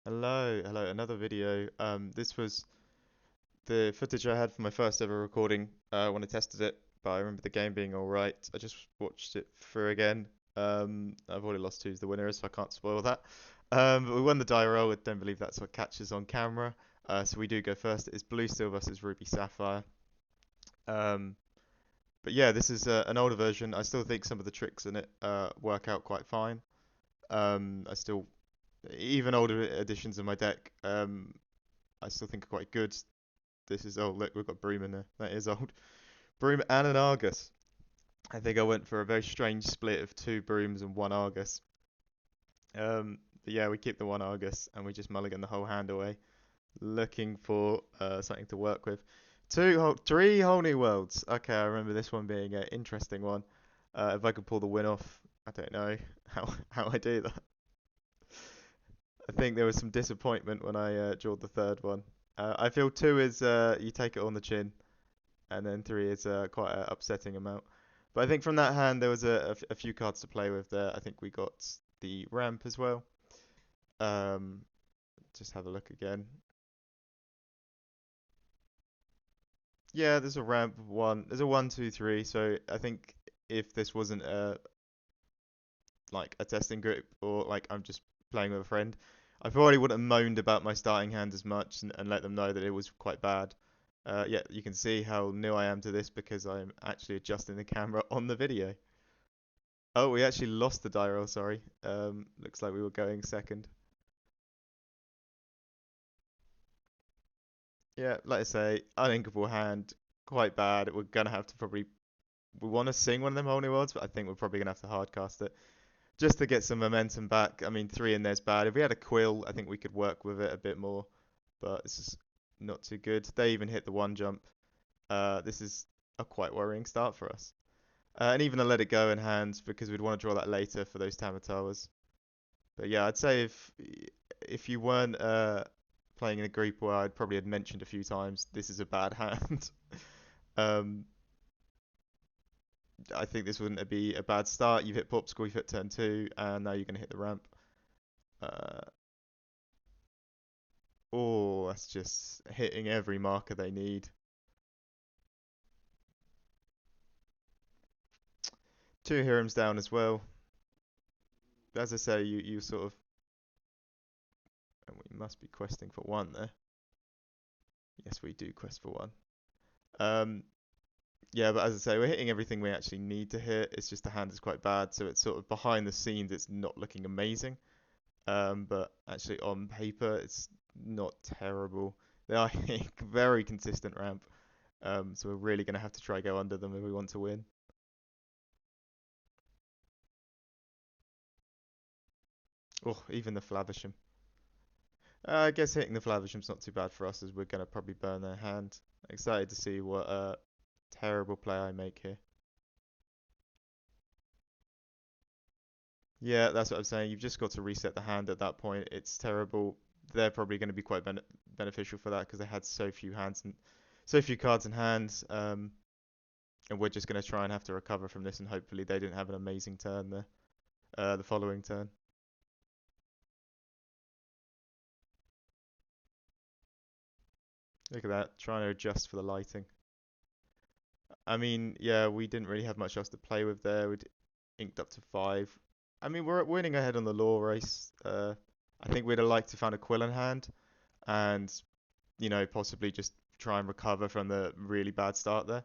Hello, another video. This was the footage I had for my first ever recording when I tested it, but I remember the game being alright. I just watched it through again. I've already lost who's the winner is, so I can't spoil that. But we won the die roll. I don't believe that's what catches on camera. So we do go first. It is Blue Steel versus Ruby Sapphire. Um, but yeah, this is an older version. I still think some of the tricks in it work out quite fine. I still, even older editions of my deck, I still think are quite good. This is oh look, we've got Broom in there. That is old. Broom and an Argus. I think I went for a very strange split of two Brooms and one Argus. But yeah, we keep the one Argus and we just mulligan the whole hand away, looking for something to work with. Three whole new worlds. Okay, I remember this one being an interesting one. If I could pull the win off, I don't know how I do that. I think there was some disappointment when I drew the third one. I feel two is you take it on the chin, and then three is quite an upsetting amount. But I think from that hand there was a few cards to play with there. I think we got the ramp as well. Um, just have a look again. Yeah, there's a ramp one. There's a one, two, three. So I think if this wasn't a like a testing group or like I'm just playing with a friend, I probably wouldn't have moaned about my starting hand as much and let them know that it was quite bad. Yeah, you can see how new I am to this because I'm actually adjusting the camera on the video. Oh, we actually lost the die roll, sorry. Looks like we were going second. Yeah, like I say, uninkable hand, quite bad. We're gonna have to probably we want to sing one of them whole new worlds, but I think we're probably gonna have to hardcast it just to get some momentum back. I mean, three in there's bad. If we had a quill, I think we could work with it a bit more, but this is not too good. They even hit the one jump. This is a quite worrying start for us. And even a let it go in hand because we'd want to draw that later for those Tamatawas. But yeah, I'd say if you weren't playing in a group where I'd probably had mentioned a few times, this is a bad hand. um, I think this wouldn't be a bad start. You've hit pop score, you've hit turn two, and now you're going to hit the ramp. Uh, oh, that's just hitting every marker they need. Two Hirams down as well. As I say, you sort of, and we must be questing for one there. Yes, we do quest for one. Um, yeah, but as I say, we're hitting everything we actually need to hit. It's just the hand is quite bad, so it's sort of behind the scenes. It's not looking amazing. But actually on paper, it's not terrible. They are a very consistent ramp. So we're really going to have to try go under them if we want to win. Oh, even the Flavisham. I guess hitting the Flavisham's not too bad for us as we're going to probably burn their hand. Excited to see what terrible play I make here. Yeah, that's what I'm saying. You've just got to reset the hand at that point. It's terrible. They're probably going to be quite beneficial for that because they had so few hands and so few cards in hand. And we're just going to try and have to recover from this, and hopefully they didn't have an amazing turn there. The following turn. Look at that, trying to adjust for the lighting. I mean, yeah, we didn't really have much else to play with there. We'd inked up to five. I mean, we're winning ahead on the law race. I think we'd have liked to find a quill in hand, and possibly just try and recover from the really bad start there.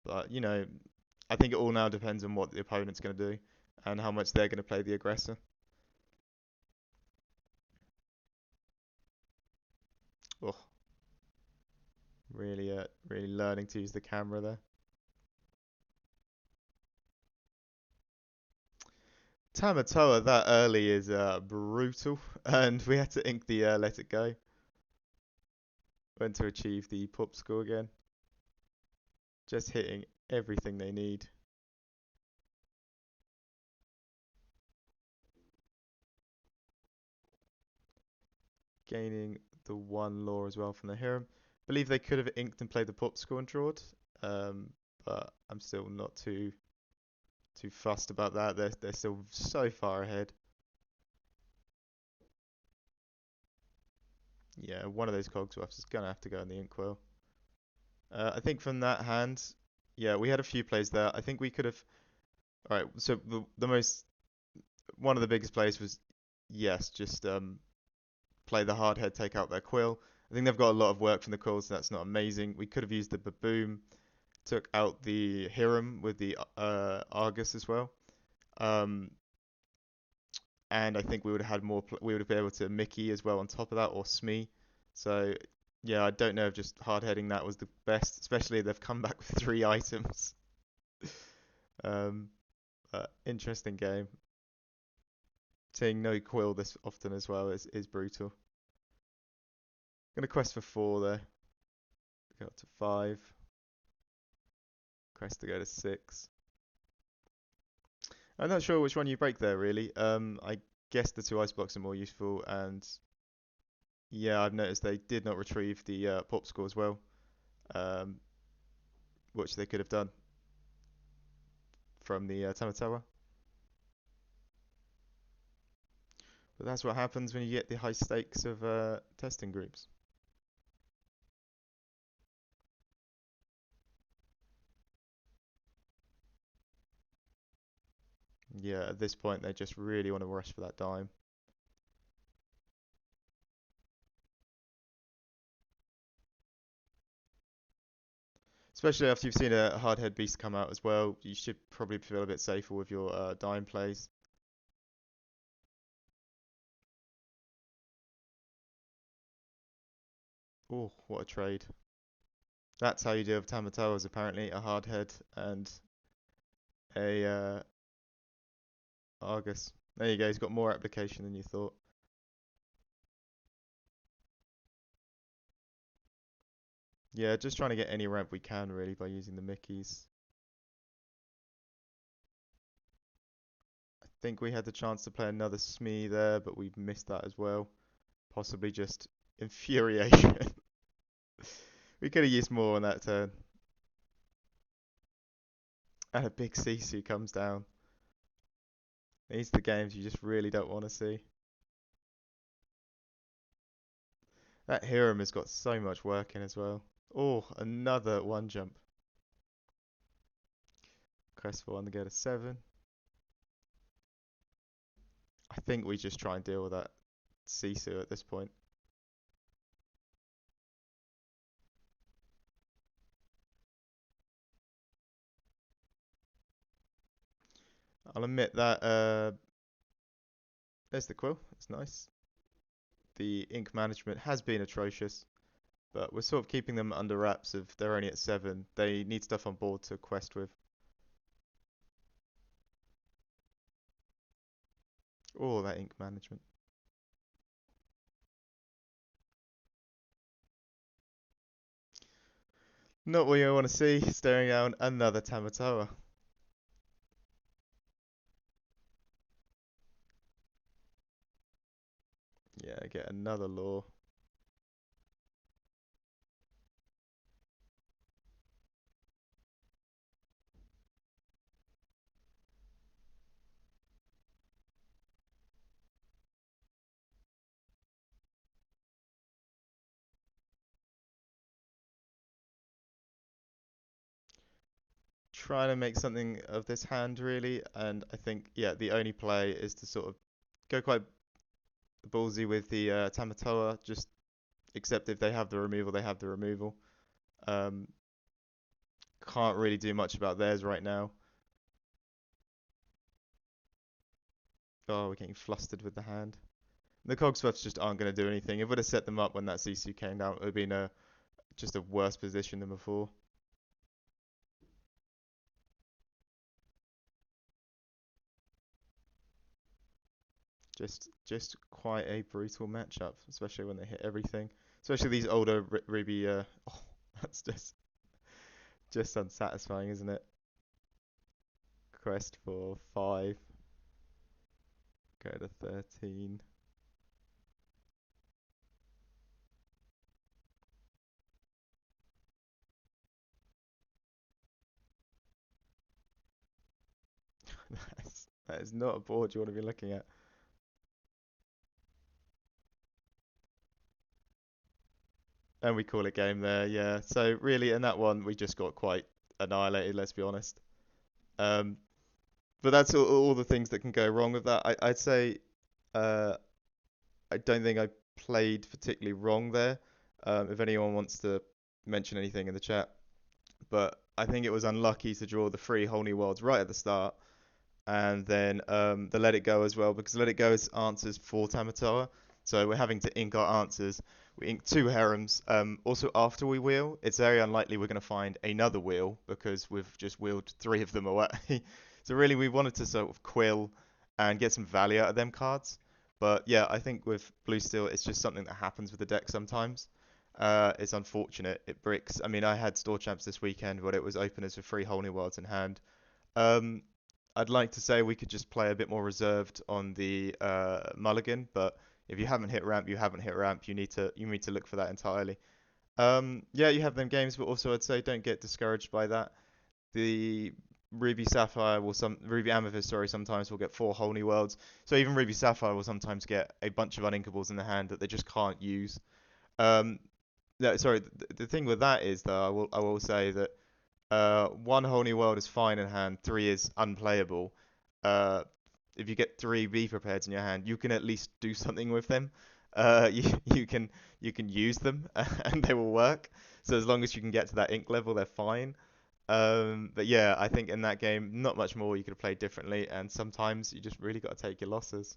But I think it all now depends on what the opponent's going to do and how much they're going to play the aggressor. Oh, really learning to use the camera there. Tamatoa that early is brutal, and we had to ink the let it go. Went to achieve the pop score again. Just hitting everything they need. Gaining the one law as well from the hero. Believe they could have inked and played the pop score and drawed, but I'm still not too fussed about that. They're still so far ahead. Yeah, one of those cogsworths is gonna have to go in the inkwell. I think from that hand, yeah, we had a few plays there. I think we could have. All right, so the most one of the biggest plays was yes, just play the hard head, take out their quill. I think they've got a lot of work from the quill, so that's not amazing. We could have used the baboon, took out the Hiram with the Argus as well. Um, and I think we would have had more. We would have been able to Mickey as well on top of that, or Smee. So yeah, I don't know if just hard heading that was the best, especially if they've come back with 3 items. Um, interesting game. Seeing no quill this often as well is brutal. Gonna quest for 4 there. Go up to 5. Quest to go to 6. I'm not sure which one you break there really. I guess the 2 ice blocks are more useful, and yeah, I've noticed they did not retrieve the pop score as well, um, which they could have done from the Tamatawa. But that's what happens when you get the high stakes of testing groups. Yeah, at this point they just really want to rush for that dime. Especially after you've seen a hard head beast come out as well, you should probably feel a bit safer with your dime plays. Oh, what a trade. That's how you deal with Tamatawas apparently, a hard head and a Argus. There you go, he's got more application than you thought. Yeah, just trying to get any ramp we can really by using the Mickeys. I think we had the chance to play another Smee there, but we missed that as well. Possibly just infuriation. We could have used more on that turn. And a big Sisu comes down. These are the games you just really don't want to see. That Hiram has got so much work in as well. Oh, another one jump. Quest for 1 to go to 7. I think we just try and deal with that Sisu at this point. I'll admit that there's the quill. It's nice. The ink management has been atrocious, but we're sort of keeping them under wraps. If they're only at 7, they need stuff on board to quest with. Oh, that ink management. Not what you want to see. Staring down another Tamatoa. Yeah, get another law. Trying to make something of this hand really, and I think yeah, the only play is to sort of go quite ballsy with the Tamatoa. Just accept if they have the removal, they have the removal. Um, can't really do much about theirs right now. Oh, we're getting flustered with the hand. The Cogsworths just aren't going to do anything. If it would have set them up when that CC came down, it would have been just a worse position than before. Just quite a brutal matchup, especially when they hit everything. Especially these older Ruby. Oh, that's just unsatisfying, isn't it? Quest for 5. Go to 13. That is not a board you want to be looking at. And we call it game there, yeah. So really, in that one, we just got quite annihilated. Let's be honest. Um, but that's all the things that can go wrong with that. I'd say uh, I don't think I played particularly wrong there. If anyone wants to mention anything in the chat, but I think it was unlucky to draw the three whole new worlds right at the start, and then the Let It Go as well, because Let It Go's answers for Tamatoa, so we're having to ink our answers. We ink two harems. Also, after we wheel, it's very unlikely we're going to find another wheel because we've just wheeled three of them away. So really, we wanted to sort of quill and get some value out of them cards. But yeah, I think with Blue Steel, it's just something that happens with the deck sometimes. It's unfortunate. It bricks. I mean, I had Store Champs this weekend, but it was openers with three whole new worlds in hand. Um, I'd like to say we could just play a bit more reserved on the mulligan, but if you haven't hit ramp, you haven't hit ramp. You need to look for that entirely. Yeah, you have them games, but also I'd say don't get discouraged by that. The Ruby Amethyst, sorry, sometimes will get four whole new worlds. So even Ruby Sapphire will sometimes get a bunch of uninkables in the hand that they just can't use. Um, no, sorry, the thing with that is though, I will say that one whole new world is fine in hand, three is unplayable. Uh, if you get three be prepared in your hand, you can at least do something with them. You you can use them and they will work. So as long as you can get to that ink level, they're fine. But yeah, I think in that game, not much more you could have played differently, and sometimes you just really got to take your losses.